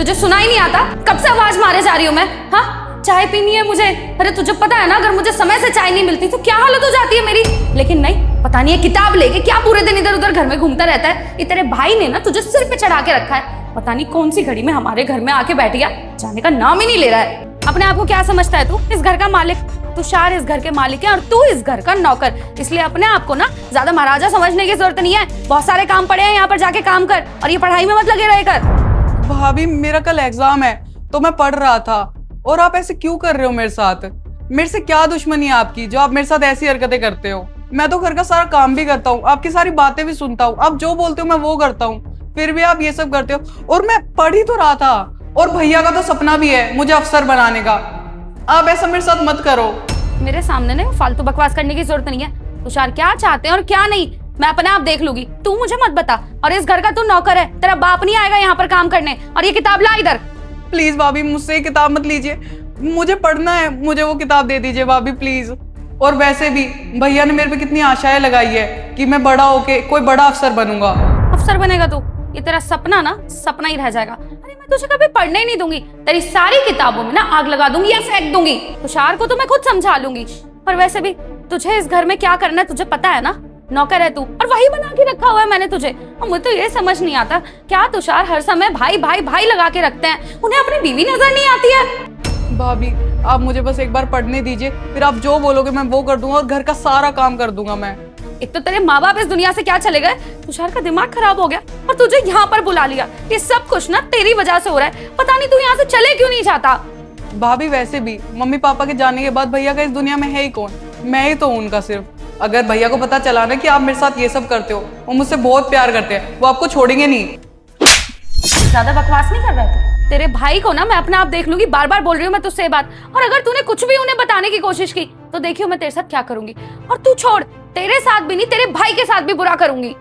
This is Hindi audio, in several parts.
तुझे सुना ही नहीं आता? कब से आवाज मारे जा रही हूँ मैं? हाँ, चाय पीनी है मुझे। अरे तुझे पता है ना, अगर मुझे समय से चाय नहीं मिलती तो क्या हालत हो जाती है मेरी। लेकिन नहीं, पता नहीं है किताब लेके क्या पूरे दिन इधर उधर घर में घूमता रहता है। ये तेरे भाई ने ना तुझे सिर पे चढ़ा के रखा है। पता नहीं कौन सी घड़ी में हमारे घर में आके बैठ गया, जाने का नाम ही नहीं ले रहा है। अपने आप को क्या समझता है तू? इस घर का मालिक। तुषार इस घर के मालिक है और तू इस घर का नौकर। इसलिए अपने आप को ना ज्यादा महाराजा समझने की जरूरत नहीं है। बहुत सारे काम पड़े हैं, यहाँ पर जाके काम कर और ये पढ़ाई में मत लगे रहे कर। भाभी मेरा कल एग्जाम है तो मैं पढ़ रहा था, और आप ऐसे क्यों कर रहे हो मेरे साथ? मेरे से क्या दुश्मनी है आपकी जो आप मेरे साथ ऐसी हरकतें करते हो? मैं तो घर का सारा काम भी करता हूँ, आपकी सारी बातें भी सुनता हूँ, आप जो बोलते हो मैं वो करता हूँ, फिर भी आप ये सब करते हो। और मैं पढ़ ही तो रहा था, और भैया का तो सपना भी है मुझे अफसर बनाने का। आप ऐसा मेरे साथ मत करो। मेरे सामने ना फालतू बकवास करने की जरूरत नहीं है। तुषार क्या चाहते हैं और क्या नहीं मैं अपने आप देख लूंगी, तू मुझे मत बता। और इस घर का तू नौकर है, तेरा बाप नहीं आएगा यहाँ पर काम करने। और ये किताब ला इधर। प्लीज भाभी मुझसे ये किताब मत लीजिए, मुझे पढ़ना है, मुझे वो किताब दे दीजिए भाभी प्लीज। और वैसे भी भैया ने मेरे पे कितनी आशाएं लगाई है कि मैं बड़ा होके कोई बड़ा अफसर बनूंगा। अफसर बनेगा तू? ये तेरा सपना ना सपना ही रह जाएगा। अरे मैं तुझे कभी पढ़ने ही नहीं दूंगी, तेरी सारी किताबों में ना आग लगा दूंगी या फेंक दूंगी। तुषार को तो मैं खुद समझा लूंगी। और वैसे भी तुझे इस घर में क्या करना है तुझे पता है ना। नौकर है तू और वही बना के रखा हुआ है मैंने तुझे। और मुझे तो ये समझ नहीं आता क्या तुषार हर समय भाई भाई भाई लगा के रखते हैं, उन्हें अपनी बीवी नजर नहीं आती है। भाभी आप मुझे बस एक बार पढ़ने दीजिए, फिर आप जो बोलोगे मैं वो कर दूंगा और घर का सारा काम कर दूंगा मैं। एक तो तेरे माँ बाप इस दुनिया से क्या चले गए, तुषार का दिमाग खराब हो गया और तुझे यहाँ पर बुला लिया। ये सब कुछ ना तेरी वजह से हो रहा है। पता नहीं तू यहाँ से चले क्यों नहीं चाहता। भाभी वैसे भी मम्मी पापा के जाने के बाद भैया का इस दुनिया में है ही कौन? मैं ही तो हूं उनका सिर्फ। अगर भैया को पता चला ना कि आप मेरे साथ ये सब करते हो, वो मुझसे बहुत प्यार करते हैं, वो आपको छोड़ेंगे नहीं। ज्यादा बकवास नहीं कर रहा तू? तेरे भाई को ना मैं अपने आप देख लूंगी, बार बार बोल रही हूँ मैं तुझसे ये बात। और अगर तूने कुछ भी उन्हें बताने की कोशिश की तो देखियो मैं तेरे साथ क्या करूंगी। और तू छोड़, तेरे साथ भी नहीं तेरे भाई के साथ भी बुरा करूंगी।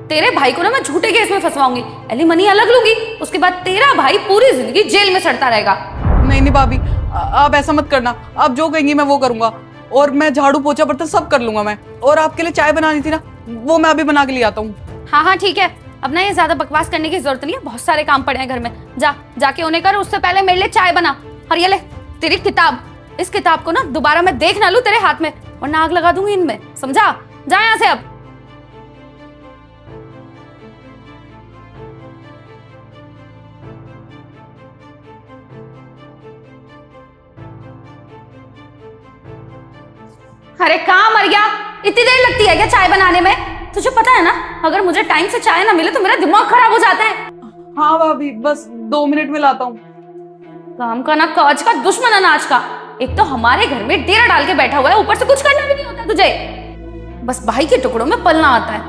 तेरे भाई को ना मैं झूठे केस में फंसवाऊंगी, एलिमनी अलग लूंगी, उसके बाद तेरा भाई पूरी जिंदगी जेल में सड़ता रहेगा। नहीं नहीं भाभी आप ऐसा मत करना, आप जो कहेंगी मैं वो करूंगा। और मैं झाड़ू पोछा बर्तन सब कर लूंगा मैं। और आपके लिए चाय बनानी थी ना, वो मैं अभी बना के ले आता हूँ। हाँ हाँ ठीक है, अब ना ये ज्यादा बकवास करने की जरूरत नहीं है। बहुत सारे काम पड़े हैं घर में, जाके उन्हें कर। उससे पहले मेरे लिए चाय बना। और ये ले तेरी किताब, इस किताब को ना दोबारा मैं देख ना लूं तेरे हाथ में, वरना आग लगा दूंगी इनमें, समझा? जा यहाँ से अब। अरे कहाँ मर गया? इतनी देर लगती है क्या चाय बनाने में? तुझे पता है ना अगर मुझे टाइम से चाय ना मिले तो मेरा दिमाग खराब हो जाता है। हाँ भाभी बस 2 मिनट में लाता हूँ। काम का ना काज का, दुश्मन अनाज का। एक तो हमारे घर में डेरा डाल के बैठा हुआ है, ऊपर से कुछ करना भी नहीं होता तुझे। बस भाई के टुकड़ों में पलना आता है।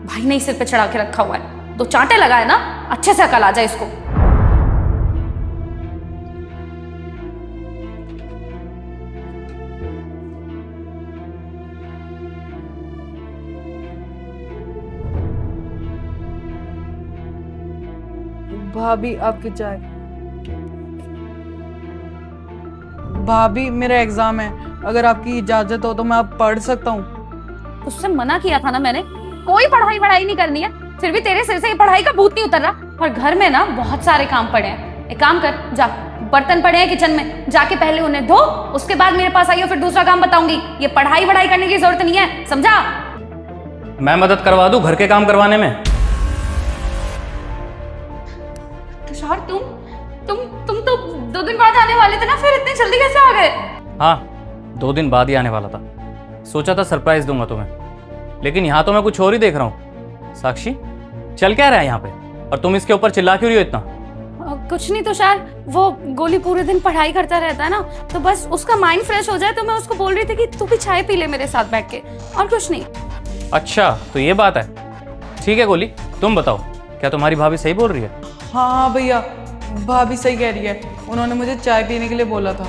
भाई ने सिर पे चढ़ा के रखा हुआ है, 2 चांटे लगाए ना अच्छे से अकल आ जाए इसको। भाभी आपकी चाय। भाभी मेरा एग्जाम है, अगर आपकी इजाजत हो तो मैं आप पढ़ सकता हूँ। उससे मना किया था ना मैंने, कोई पढ़ाई नहीं करनी है। फिर भी तेरे सिर से ये पढ़ाई का भूत नहीं उतर रहा। और घर में ना बहुत सारे काम पड़े हैं। एक काम कर, जा, बर्तन पड़े हैं किचन में, जाके पहले उन्हें धो, उसके बाद मेरे पास आइयो, फिर दूसरा काम बताऊंगी। ये पढ़ाई करने की जरूरत नहीं है, समझा? मैं मदद करवा दूं घर के काम करवाने में? तुषार तुम तो 2 दिन बाद आने वाले थे ना, फिर इतनी जल्दी कैसे आ गए? हाँ 2 दिन बाद ही आने वाला था, सोचा था सरप्राइज दूंगा तुम्हें, लेकिन यहाँ तो मैं कुछ और ही देख रहा हूँ। साक्षी चल क्या रहा है यहाँ पे, और तुम इसके ऊपर चिल्ला क्यों रही हो इतना? कुछ नहीं तुषार, वो गोली पूरे दिन पढ़ाई करता रहता है ना, तो बस उसका माइंड फ्रेश हो जाए तो मैं उसको बोल रही थी कि तू भी चाय पी ले मेरे साथ बैठ के, और कुछ नहीं। अच्छा तो ये बात है, ठीक है गोली तुम बताओ, क्या तुम्हारी भाभी सही बोल रही है? हाँ भैया भाभी सही कह रही है, उन्होंने मुझे चाय पीने के लिए बोला था।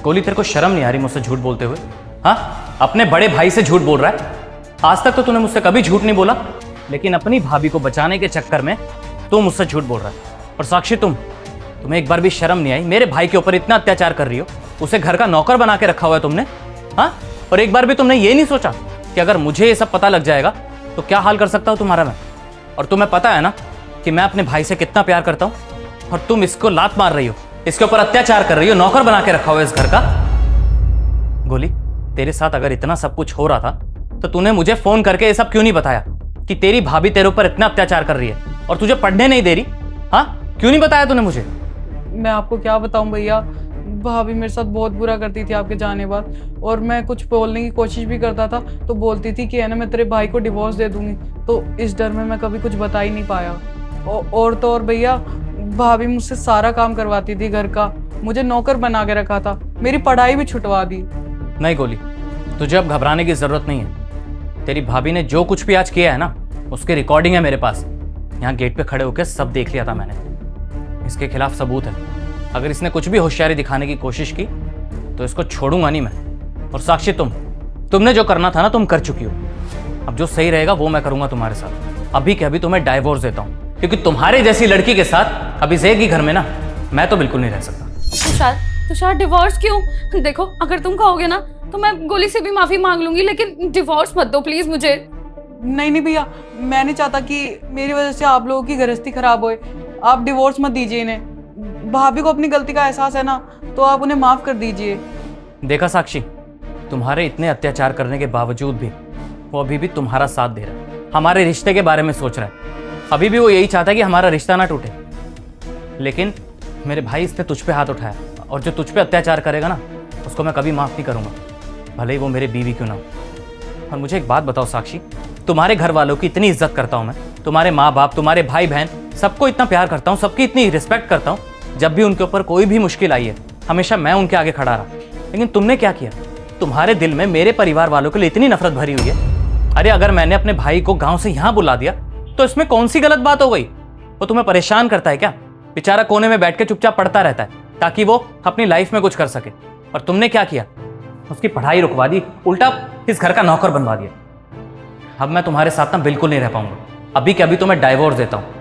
गोली तेरे को शर्म नहीं आ रही मुझसे झूठ बोलते हुए? हाँ अपने बड़े भाई से झूठ बोल रहा है। आज तक तो तूने मुझसे कभी झूठ नहीं बोला, लेकिन अपनी भाभी को बचाने के चक्कर में तू मुझसे झूठ बोल रहा है। और साक्षी तुम्हें एक बार भी शर्म नहीं आई? मेरे भाई के ऊपर इतना अत्याचार कर रही हो, उसे घर का नौकर बना के रखा हुआ है तुमने। हाँ और एक बार भी तुमने ये नहीं सोचा कि अगर मुझे ये सब पता लग जाएगा तो क्या हाल कर सकता हूँ तुम्हारा मैं? और तुम्हें पता है ना कि मैं अपने भाई से कितना प्यार करता हूँ। और तुम इसको लात मार रही हो, इसके ऊपर अत्याचार कर रही हो, नौकर बना के रखा हुआ है इस घर का। गोली, तेरे साथ अगर इतना सब कुछ हो रहा था तो तूने मुझे फोन करके ये सब क्यों नहीं बताया कि तेरी भाभी तेरे ऊपर इतना अत्याचार कर रही है और तुझे पढ़ने नहीं दे रही? हाँ, क्यों नहीं बताया तूने मुझे? मैं आपको क्या बताऊं भैया, भाभी मेरे साथ बहुत बुरा करती थी आपके जाने बाद, और मैं कुछ बोलने की कोशिश भी करता था तो बोलती थी कि है ना मैं तेरे भाई को डिवोर्स दे दूंगी, तो इस डर में मैं कभी कुछ बता ही नहीं पाया। और तो और भैया, भाभी मुझसे सारा काम करवाती थी घर का, मुझे नौकर बना के रखा था, मेरी पढ़ाई भी छुटवा दी। नहीं गोली, तुझे अब घबराने की जरूरत नहीं है। तेरी भाभी ने जो कुछ भी आज किया है ना, उसकी रिकॉर्डिंग है मेरे पास। यहाँ गेट पे खड़े होकर सब देख लिया था मैंने। इसके खिलाफ सबूत है। अगर इसने कुछ भी होशियारी दिखाने की कोशिश की तो इसको छोड़ूंगा नहीं मैं। और साक्षी, तुमने जो करना था ना, तुम कर चुकी हो। अब जो सही रहेगा वो मैं करूंगा तुम्हारे साथ। अभी के अभी तुम्हें डाइवोर्स देता हूँ, क्योंकि तुम्हारे जैसी लड़की के साथ अभिषेक की घर में ना मैं तो बिल्कुल नहीं रह सकता। तुषार डिवोर्स क्यों? देखो, अगर तुम कहोगे ना तो मैं गोली से भी माफी मांग लूंगी, लेकिन डिवोर्स मत दो प्लीज मुझे। नहीं भैया, मैं नहीं चाहता कि मेरी वजह से आप लोगों की गृहस्थी खराब होए। आप डिवोर्स मत दीजिए इन्हें। भाभी को अपनी गलती का एहसास है ना, तो आप उन्हें माफ कर दीजिए। देखा साक्षी, तुम्हारे इतने अत्याचार करने के बावजूद भी वो अभी भी तुम्हारा साथ दे रहा है, हमारे रिश्ते के बारे में सोच रहा है। अभी भी वो यही चाहता है कि हमारा रिश्ता ना टूटे। लेकिन मेरे भाई, इसने तुझ पे हाथ उठाया, और जो तुझ पे अत्याचार करेगा ना उसको मैं कभी माफ नहीं करूंगा, भले ही वो मेरे बीवी क्यों ना हो। और मुझे एक बात बताओ साक्षी, तुम्हारे घर वालों की इतनी इज्जत करता हूं मैं, तुम्हारे माँ बाप, तुम्हारे भाई बहन, सबको इतना प्यार करता हूँ, सबकी इतनी रिस्पेक्ट करता हूँ। जब भी उनके ऊपर कोई भी मुश्किल आई है हमेशा मैं उनके आगे खड़ा रहा। लेकिन तुमने क्या किया? तुम्हारे दिल में मेरे परिवार वालों के लिए इतनी नफरत भरी हुई है। अरे अगर मैंने अपने भाई को गाँव से यहाँ बुला दिया तो इसमें कौन सी गलत बात हो गई? वो तुम्हें परेशान करता है क्या? बेचारा कोने में बैठ के चुपचाप पढ़ता रहता है ताकि वो अपनी लाइफ में कुछ कर सके। और तुमने क्या किया? उसकी पढ़ाई रुकवा दी, उल्टा इस घर का नौकर बनवा दिया। अब मैं तुम्हारे साथ ना बिल्कुल नहीं रह पाऊंगा। अभी के अभी तो मैं डाइवोर्स देता हूँ।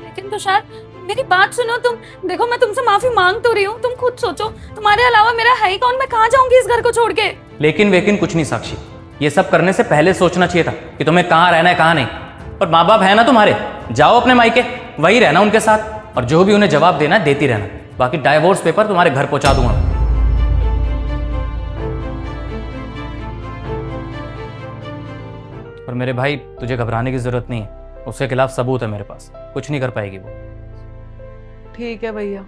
लेकिन तुषार, मेरी बात सुनो। तुम देखो, मैं तुमसे माफी मांग तो रही हूँ, तुम खुद सोचो, तुम्हारे अलावा मेरा है ही कौन? मैं कहाँ जाऊंगी इस घर को छोड़ के? लेकिन कुछ नहीं साक्षी, ये सब करने से पहले सोचना चाहिए था कि तुम्हें कहाँ रहना है कहाँ नहीं। और माँ बाप है ना तुम्हारे, जाओ अपने मायके, वही रहना उनके साथ, और जो भी उन्हें जवाब देना है देती रहना। बाकी डाइवोर्स पेपर तुम्हारे घर पहुंचा दूंगा। और मेरे भाई, तुझे घबराने की जरूरत नहीं है, उसके खिलाफ सबूत है मेरे पास, कुछ नहीं कर पाएगी वो। ठीक है भैया।